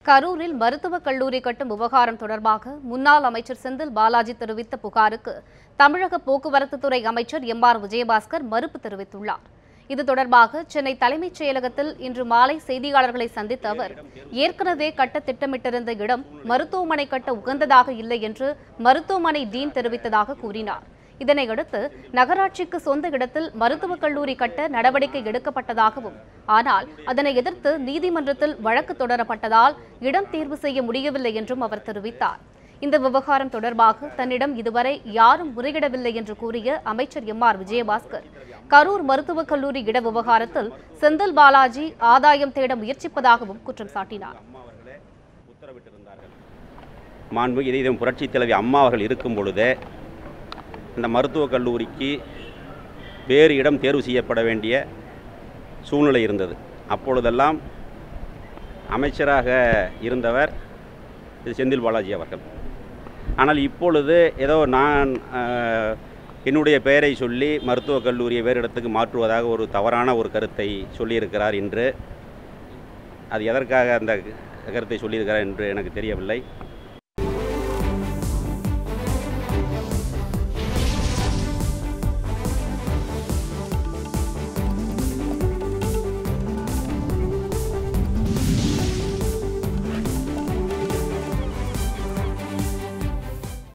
கரூரில் மருத்துவக் கல்லூரி கட்டும் விவகாரம் தொடர்பாக முன்னாள் அமைச்சர் செந்தில் பாலாஜி தெரிவித்த புகாருக்கு தமிழக போக்குவரத்து துறை அமைச்சர் எம்.ஆர். விஜயபாஸ்கர் மறுப்பு தெரிவித்துள்ளார். இது தொடர்பாக சென்னை தலைமைச் செயலகத்தில் இன்று மாலை செய்தியாளர்களை சந்தித்த அவர், ஏற்கனவே கட்ட திட்டமிட்டிருந்த இடம் மருத்துவமனை கட்ட உகந்ததாக இல்லை என்று மருத்துவமனை டீன் தெரிவித்ததாக கூறினார். இதனையடுத்து நகராட்சிக்கு சொந்த இடத்தில் மருத்துவக் கல்லூரி கட்ட நடவடிக்கை எடுக்கப்பட்டதாகவும், ஆனால் அதனை எதிர்த்து நீதிமன்றத்தில் வழக்கு தொடரப்பட்டதால் இடம் தேர்வு செய்ய முடியவில்லை என்றும் அவர் தெரிவித்தார். இந்த விவகாரம் தொடர்பாக தன்னிடம் இதுவரை யாரும் முறையிடவில்லை என்று கூறிய அமைச்சர் எம்.ஆர். விஜயபாஸ்கர், கரூர் மருத்துவக் கல்லூரி இட விவகாரத்தில் செந்தில் பாலாஜி ஆதாயம் தேட முயற்சிப்பதாகவும் குற்றம் சாட்டினார். மாண்புமிகு புரட்சித் தலைவி அம்மா அவர்கள் இருக்கும் பொழுதே இந்த மருத்துவக் கல்லூரிக்கு வேறு இடம் தேர்வு செய்யப்பட வேண்டிய சூழ்நிலை இருந்தது. அப்பொழுதெல்லாம் அமைச்சராக இருந்தவர் செந்தில் பாலாஜி அவர்கள். ஆனால் இப்பொழுது ஏதோ நான் என்னுடைய பெயரை சொல்லி மருத்துவக் கல்லூரியை வேறு இடத்துக்கு மாற்றுவதாக ஒரு தவறான ஒரு கருத்தை சொல்லியிருக்கிறார் என்று, அது எதற்காக அந்த கருத்தை சொல்லியிருக்கிறார் என்று எனக்கு தெரியவில்லை.